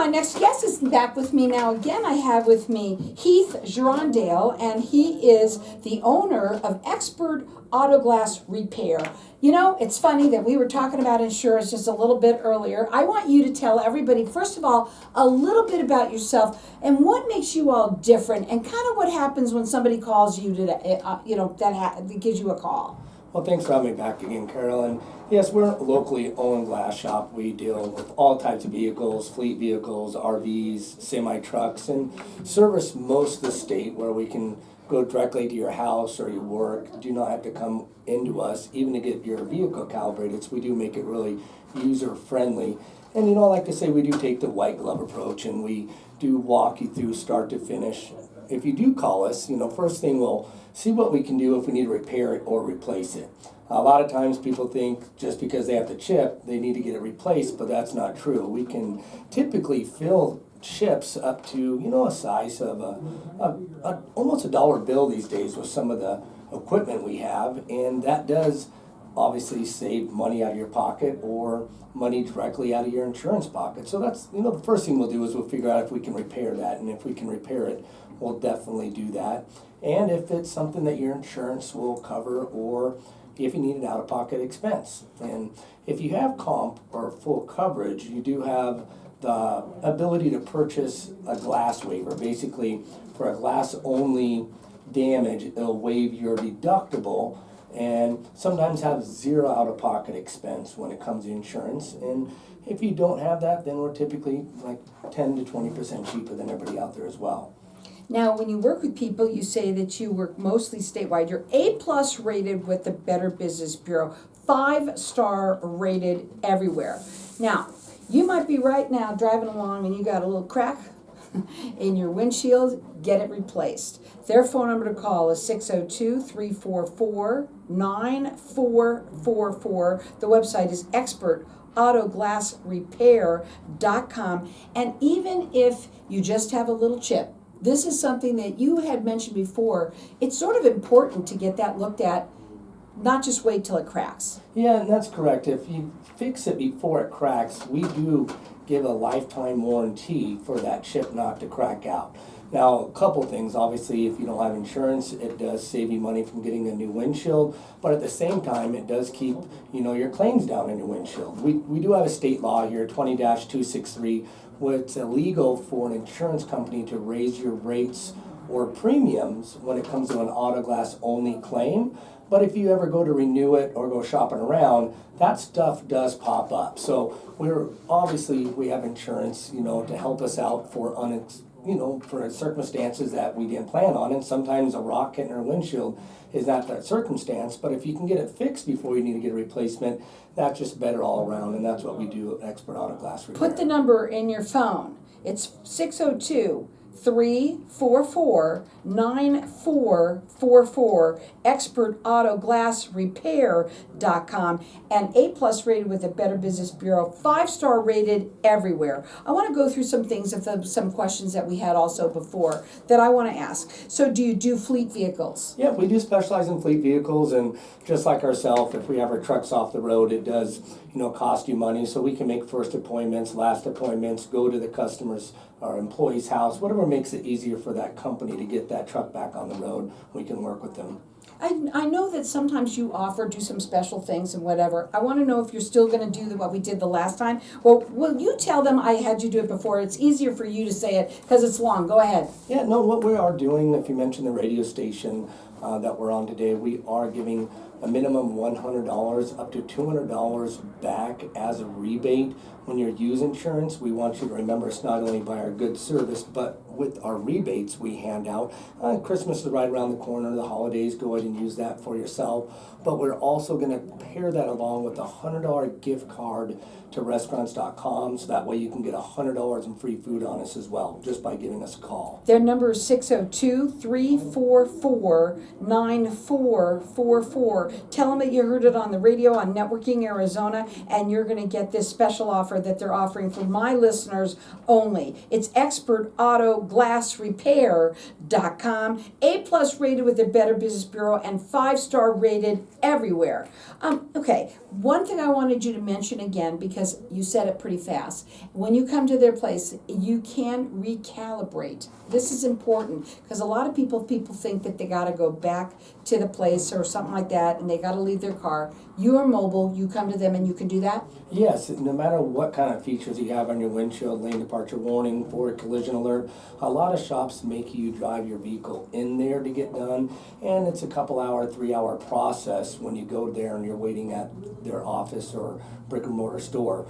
my next guest is back with me now again. I have with me Heath Gerondale, and he is the owner of Expert Auto Glass Repair. You know, it's funny that we were talking about insurance just a little bit earlier. I want you to tell everybody, first of all, a little bit about yourself and what makes you all different, and kind of what happens when somebody calls you to, that gives you a call. Well, thanks for having me back again, Carol. And yes, we're a locally owned glass shop. We deal with all types of vehicles, fleet vehicles, RVs, semi-trucks, and service most of the state where we can go directly to your house or your work. Do not have to come into us, even to get your vehicle calibrated. So we do make it really user-friendly. And I like to say we do take the white glove approach, and we do walk you through start to finish. If you do call us, first thing we'll see what we can do if we need to repair it or replace it. A lot of times people think just because they have the chip, they need to get it replaced, but that's not true. We can typically fill chips up to, a size of almost a dollar bill these days with some of the equipment we have, and that does obviously save money out of your pocket or money directly out of your insurance pocket. So that's, the first thing we'll do is we'll figure out if we can repair that, and if we can repair it, we'll definitely do that. And if it's something that your insurance will cover, or if you need an out-of-pocket expense. And if you have comp or full coverage, you do have the ability to purchase a glass waiver. Basically, for a glass-only damage, it'll waive your deductible and sometimes have zero out-of-pocket expense when it comes to insurance. And if you don't have that, then we're typically like 10 to 20% cheaper than everybody out there as well. Now, when you work with people, you say that you work mostly statewide. You're A+ rated with the Better Business Bureau, 5-star rated everywhere. Now, you might be right now driving along and you got a little crack in your windshield. Get it replaced. Their phone number to call is 602-344-9444. The website is expertautoglassrepair.com. And even if you just have a little chip, this is something that you had mentioned before. It's sort of important to get that looked at, not just wait till it cracks. Yeah, and that's correct. If you fix it before it cracks, we do give a lifetime warranty for that chip not to crack out. Now, a couple things. Obviously, if you don't have insurance, it does save you money from getting a new windshield, but at the same time, it does keep, your claims down in your windshield. We do have a state law here, 20-263, where it's illegal for an insurance company to raise your rates or premiums when it comes to an auto glass only claim. But if you ever go to renew it or go shopping around, that stuff does pop up. So we have insurance, to help us out for for circumstances that we didn't plan on, and sometimes a rock hitting our windshield is not that circumstance. But if you can get it fixed before you need to get a replacement, that's just better all around, and that's what we do at Expert Auto Glass Repair. Put the number in your phone. It's 602-344-9444, expertautoglassrepair.com, and A+ rated with the Better Business Bureau, 5-star rated everywhere. I want to go through some things of some questions that we had also before that I want to ask. So do you do fleet vehicles? Yeah, we do specialize in fleet vehicles, and just like ourselves, if we have our trucks off the road, it does cost you money. So we can make first appointments, last appointments, go to the customer's or employee's house, whatever makes it easier for that company to get that truck back on the road. We can work with them. I know that sometimes you do some special things and whatever. I want to know if you're still going to do what we did the last time. Well, will you tell them I had you do it before? It's easier for you to say it because it's long. Go ahead. Yeah, no, what we are doing, if you mentioned the radio station that we're on today, we are giving a minimum $100 up to $200 back as a rebate when you use insurance. We want you to remember it's not only by our good service, but with our rebates we hand out. Christmas is right around the corner, the holidays, go ahead and use that for yourself. But we're also going to pair that along with a $100 gift card to restaurants.com, so that way you can get $100 in free food on us as well, just by giving us a call. Their number is 602-344 9444. Tell them that you heard it on the radio on Networking Arizona, and you're going to get this special offer that they're offering for my listeners only. It's expertautoglassrepair.com, A+ rated with the Better Business Bureau, and 5-star rated everywhere. Okay, one thing I wanted you to mention again, because you said it pretty fast. When you come to their place, you can recalibrate. This is important because a lot of people think that they got to go back to the place or something like that, and they got to leave their car. You are mobile. You come to them and you can do that? Yes, no matter what kind of features you have on your windshield, lane departure warning, forward collision alert, a lot of shops make you drive your vehicle in there to get done, and it's a couple hour, 3-hour process when you go there and you're waiting at their office or brick and mortar store.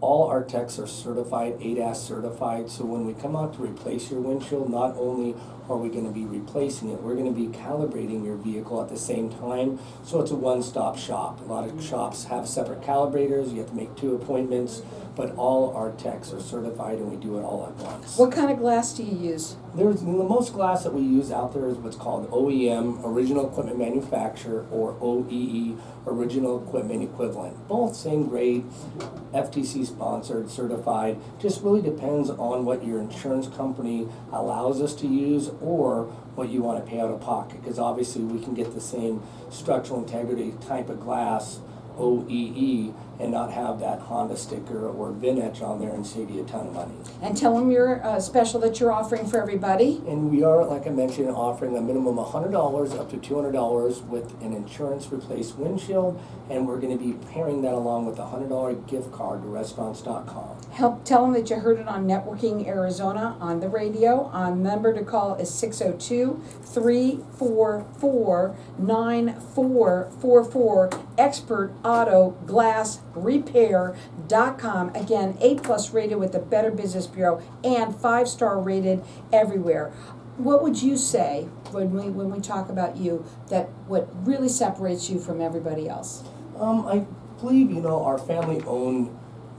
All our techs are certified, ADAS certified, so when we come out to replace your windshield, not only are we going to be replacing it, we're going to be calibrating your vehicle at the same time, so it's a one-stop shop. A lot of shops have separate calibrators, you have to make 2 appointments, but all our techs are certified and we do it all at once. What kind of glass do you use? The most glass that we use out there is what's called OEM, Original Equipment Manufacturer, or OEE, Original Equipment Equivalent. Both same grade, FTC sponsored, certified. Just really depends on what your insurance company allows us to use or what you want to pay out of pocket, because obviously we can get the same structural integrity type of glass, OEE, and not have that Honda sticker or VIN etch on there and save you a ton of money. And tell them your special that you're offering for everybody. And we are, like I mentioned, offering a minimum of $100 up to $200 with an insurance replace windshield, and we're going to be pairing that along with a $100 gift card to restaurants.com. Tell them that you heard it on Networking Arizona on the radio. Number to call is 602-344-9444. Expert Auto Glass Repair.com. Again, A+ rated with the Better Business Bureau and 5-star rated everywhere. What would you say when we talk about you, that what really separates you from everybody else? I believe, our family-owned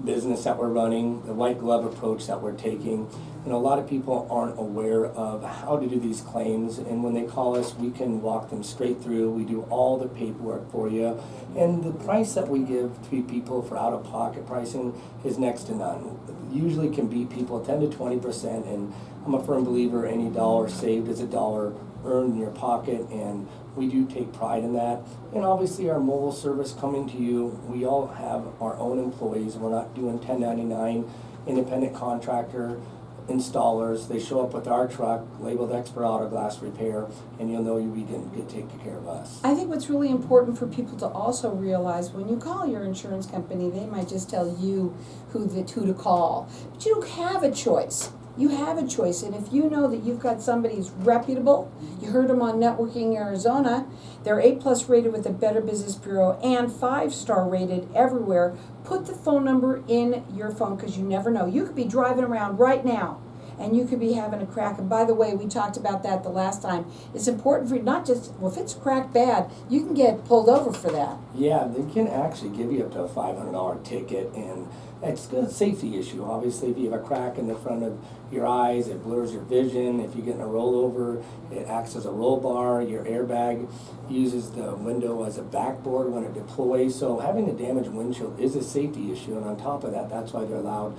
business that we're running, the white glove approach that we're taking. A lot of people aren't aware of how to do these claims, and when they call us, we can walk them straight through. We do all the paperwork for you, and the price that we give to people for out-of-pocket pricing is next to none. Usually can beat people 10 to 20%, and I'm a firm believer any dollar saved is a dollar earned in your pocket, and we do take pride in that. And obviously our mobile service coming to you, we all have our own employees. We're not doing 1099 independent contractor installers. They show up with our truck labeled Expert Auto Glass Repair, and you'll know we didn't get taken care of us. I think what's really important for people to also realize, when you call your insurance company, they might just tell you who to call, but you don't have a choice. You have a choice, and if you know that you've got somebody who's reputable, you heard them on Networking Arizona, they're A+ rated with the Better Business Bureau and 5-star rated everywhere. Put the phone number in your phone, because you never know. You could be driving around right now and you could be having a crack. And by the way, we talked about that the last time. It's important for you not just, if it's cracked bad, you can get pulled over for that. Yeah, they can actually give you up to a $500 ticket, and it's a safety issue. Obviously, if you have a crack in the front of your eyes, it blurs your vision. If you get in a rollover, it acts as a roll bar. Your airbag uses the window as a backboard when it deploys. So having a damaged windshield is a safety issue, and on top of that, that's why they're allowed,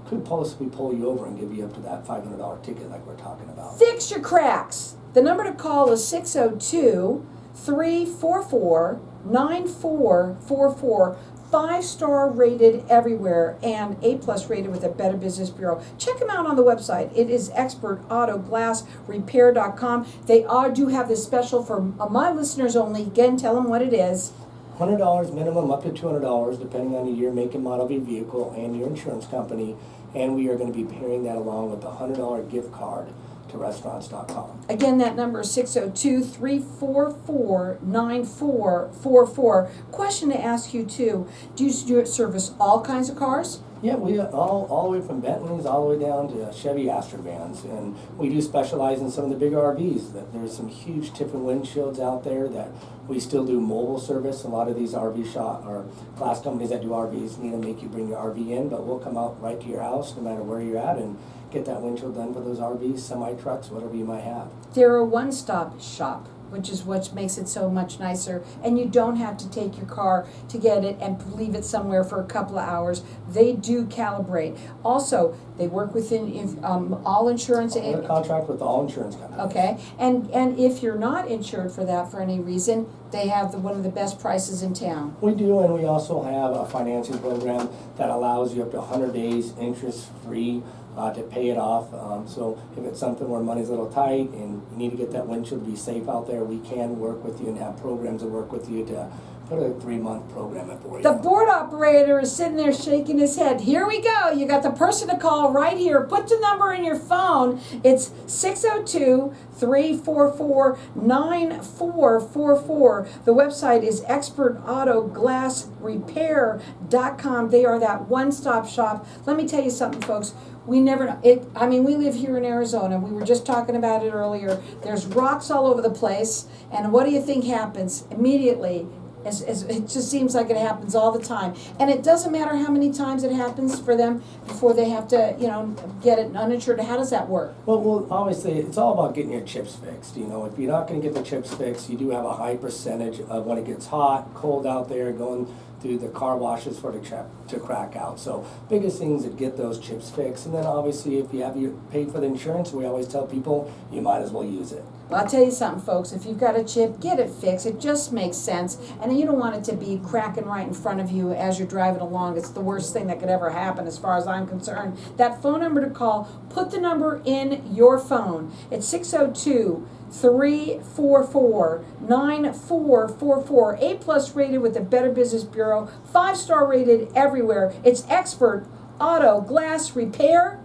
could possibly pull you over and give you up to that $500 ticket like we're talking about. Fix your cracks. The number to call is 602-344-9444. 5-star rated everywhere and A+ rated with the Better Business Bureau. Check them out on the website. It is expertautoglassrepair.com. They do have this special for my listeners only. Again, tell them what it is. $100 minimum, up to $200, depending on the year, make, and model of your vehicle and your insurance company. And we are going to be pairing that along with a $100 gift card to restaurants.com. Again, that number is 602-344-9444. Question to ask you too, do you service all kinds of cars? Yeah, we all the way from Bentleys all the way down to Chevy Astra vans, and we do specialize in some of the bigger RVs. There's some huge Tiffin windshields out there that we still do mobile service. A lot of these RV shop or glass companies that do RVs need to make you bring your RV in, but we'll come out right to your house no matter where you're at and get that windshield done for those RVs, semi-trucks, whatever you might have. They're a one-stop shop. which is what makes it so much nicer. And you don't have to take your car to get it and leave it somewhere for a couple of hours. They do calibrate. Also, they work within all insurance. We're in contract with all insurance companies. Okay, and if you're not insured for that for any reason, they have one of the best prices in town. We do, and we also have a financing program that allows you up to 100 days interest-free to pay it off. So if it's something where money's a little tight and you need to get that windshield to be safe out there, we can work with you and have programs that work with you to put a 3-month program in for you. The board operator is sitting there shaking his head. Here we go. You got the person to call right here. Put the number in your phone. It's 602-344-9444. The website is expertautoglassrepair.com. They are that one-stop shop. Let me tell you something, folks. We never know. We live here in Arizona. We were just talking about it earlier. There's rocks all over the place. And what do you think happens immediately? It just seems like it happens all the time. And it doesn't matter how many times it happens for them before they have to, get it uninsured. How does that work? Well, obviously, it's all about getting your chips fixed. If you're not going to get the chips fixed, you do have a high percentage of when it gets hot, cold out there, going through the car washes for the chip to crack out. So biggest things is get those chips fixed. And then obviously, if you have paid for the insurance, we always tell people you might as well use it. Well, I'll tell you something, folks. If you've got a chip, get it fixed. It just makes sense. And you don't want it to be cracking right in front of you as you're driving along. It's the worst thing that could ever happen as far as I'm concerned. That phone number to call, put the number in your phone. It's 602-344-9444. A+ rated with the Better Business Bureau. 5-star rated everywhere. It's Expert Auto Glass Repair.